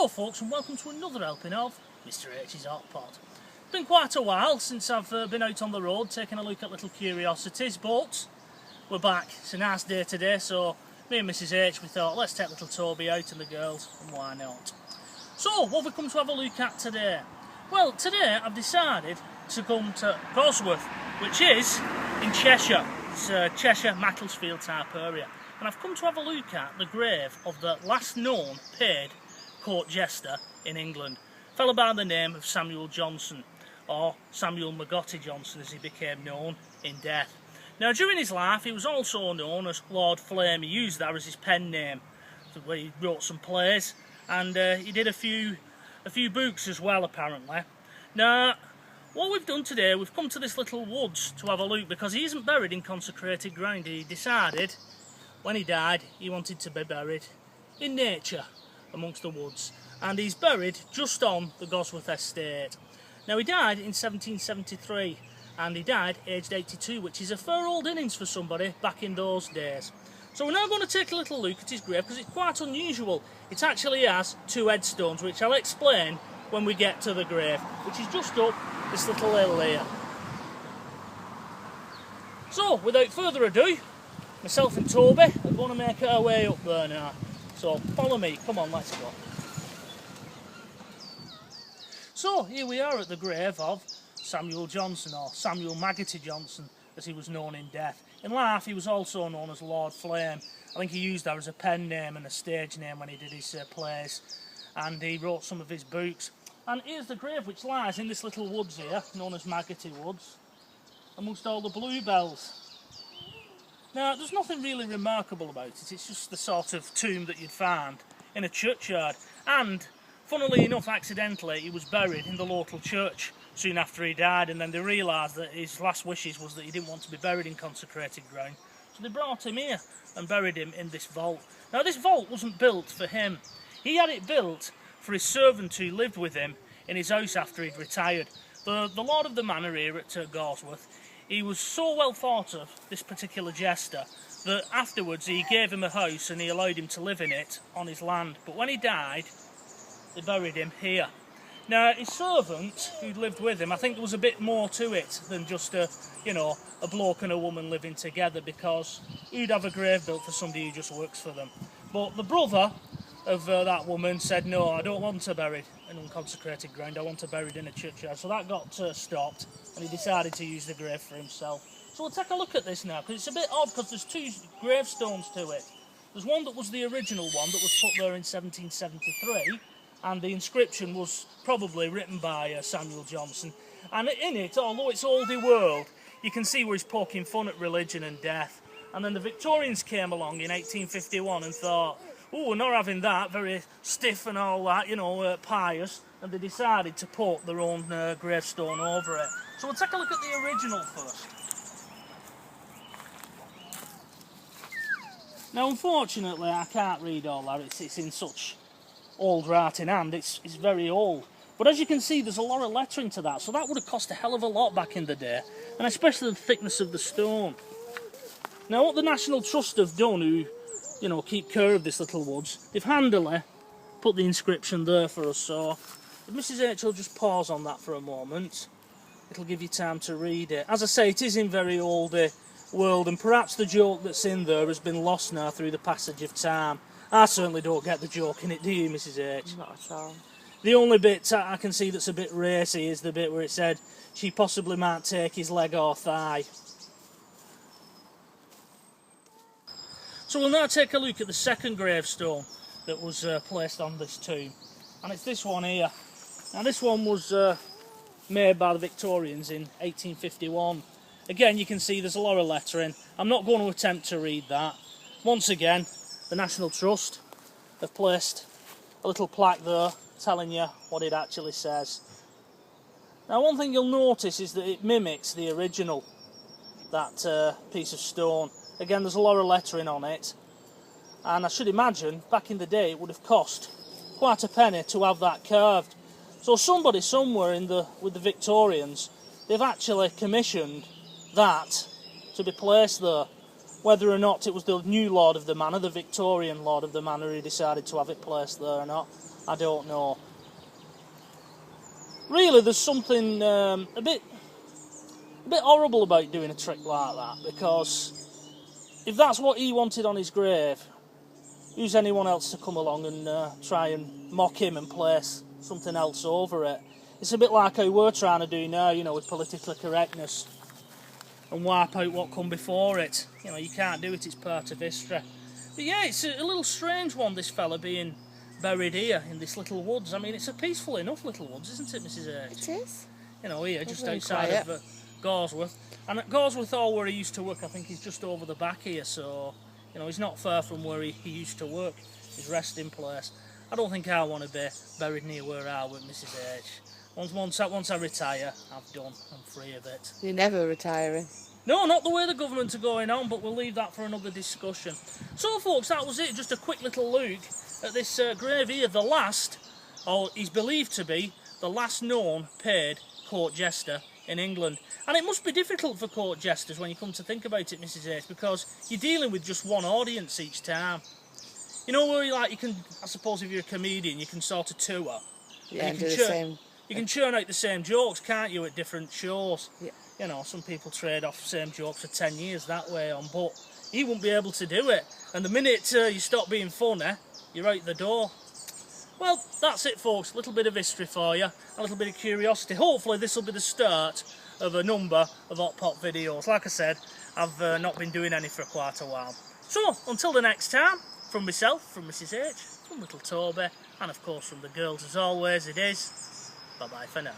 Hello folks, and welcome to another helping of Mr H's Hot Pot. It's been quite a while since I've been out on the road taking a look at little curiosities, but we're back. It's a nice day today, so me and Mrs H, we thought let's take little Toby out and the girls, and why not. So what have we come to have a look at today? Well, today I've decided to come to Gawsworth, which is in Cheshire. It's Cheshire, Macclesfield type area. And I've come to have a look at the grave of the last known paid Court Jester in England, a fellow by the name of Samuel Johnson, or Samuel Maggoty Johnson as he became known in death. Now during his life he was also known as Lord Flame. He used that as his pen name, where he wrote some plays, and he did a few books as well apparently. Now what we've done today, we've come to this little woods to have a look because he isn't buried in consecrated ground. He decided when he died he wanted to be buried in nature amongst the woods, and he's buried just on the Gawsworth estate. Now he died in 1773 and he died aged 82, which is a fair old innings for somebody back in those days. So we're now going to take a little look at his grave because it's quite unusual. It actually has two headstones, which I'll explain when we get to the grave, which is just up this little hill here. So without further ado, myself and Toby are going to make our way up there now. So follow me, come on, let's go. So here we are at the grave of Samuel Johnson, or Samuel Maggoty Johnson as he was known in death. In life he was also known as Lord Flame. I think he used that as a pen name and a stage name when he did his plays, and he wrote some of his books. And here's the grave, which lies in this little woods here, known as Maggoty Woods, amongst all the bluebells. Now, there's nothing really remarkable about it. It's just the sort of tomb that you'd find in a churchyard. And, funnily enough, accidentally, he was buried in the local church soon after he died, and then they realised that his last wishes was that he didn't want to be buried in consecrated ground. So they brought him here and buried him in this vault. Now, this vault wasn't built for him. He had it built for his servant who lived with him in his house after he'd retired. The lord of the manor here at Gawsworth, he was so well thought of, this particular jester, that afterwards he gave him a house and he allowed him to live in it on his land. But when he died, they buried him here. Now, his servant who'd lived with him, I think there was a bit more to it than just a bloke and a woman living together, because he'd have a grave built for somebody who just works for them. But the brother of that woman said, no, I don't want her buried in unconsecrated ground, I want her buried in a churchyard. So that got stopped, and he decided to use the grave for himself. So we'll take a look at this now, because it's a bit odd because there's two gravestones to it. There's one that was the original one that was put there in 1773, and the inscription was probably written by Samuel Johnson. And in it, although it's oldie world, you can see where he's poking fun at religion and death. And then the Victorians came along in 1851 and thought, oh, we're not having that, very stiff and all that, pious, and they decided to put their own gravestone over it. So we'll take a look at the original first. Now, unfortunately, I can't read all that. It's in such old writing hand. It's very old. But as you can see, there's a lot of lettering to that, so that would have cost a hell of a lot back in the day, and especially the thickness of the stone. Now, what the National Trust have done, who keep care of this little woods, they've handily put the inscription there for us. So if Mrs H will just pause on that for a moment, it'll give you time to read it. As I say, it is in very old world, and perhaps the joke that's in there has been lost now through the passage of time. I certainly don't get the joke in it, do you, Mrs H? Not at all. The only bit I can see that's a bit racy is the bit where it said she possibly might take his leg or thigh. So we'll now take a look at the second gravestone that was placed on this tomb, and it's this one here. Now this one was made by the Victorians in 1851. Again, you can see there's a lot of lettering. I'm not going to attempt to read that. Once again, the National Trust have placed a little plaque there telling you what it actually says. Now one thing you'll notice is that it mimics the original, that piece of stone. Again, there's a lot of lettering on it, and I should imagine back in the day it would have cost quite a penny to have that carved. So somebody somewhere with the Victorians, they've actually commissioned that to be placed there. Whether or not it was the new Lord of the Manor, the Victorian Lord of the Manor, who decided to have it placed there or not, I don't know. Really, there's something a bit horrible about doing a trick like that, because if that's what he wanted on his grave, who's anyone else to come along and try and mock him and place something else over it? It's a bit like how we're trying to do now, you know, with political correctness, and wipe out what come before it. You know, you can't do it, it's part of history. But yeah, it's a little strange one, this fella being buried here in this little woods. I mean, it's a peaceful enough little woods, isn't it, Mrs H? It is. You know, here, just Very outside quiet. of Gawsworth. And at Gawsworth Hall, where he used to work, I think he's just over the back here, so, you know, he's not far from where he used to work, his resting place. I don't think I want to be buried near where I work, Mrs H. Once I retire, I'm done. I'm free of it. You're never retiring. No, not the way the government are going on, but we'll leave that for another discussion. So, folks, that was it. Just a quick little look at this grave here. The last, or he's believed to be, the last known paid court jester in England. And it must be difficult for court jesters when you come to think about it, Mrs H, because you're dealing with just one audience each time. You know where you can, I suppose if you're a comedian, you can sort of tour. Yeah, and you do can the same. You can churn out the same jokes, can't you, at different shows? Yeah. You know, some people trade off the same jokes for 10 years that way on, but he wouldn't be able to do it. And the minute you stop being funny, you're out the door. Well, that's it, folks. A little bit of history for you, a little bit of curiosity. Hopefully this will be the start of a number of Hot Pot videos. Like I said, I've not been doing any for quite a while. So, until the next time, from myself, from Mrs H, from little Toby, and of course from the girls as always, it is bye-bye for now.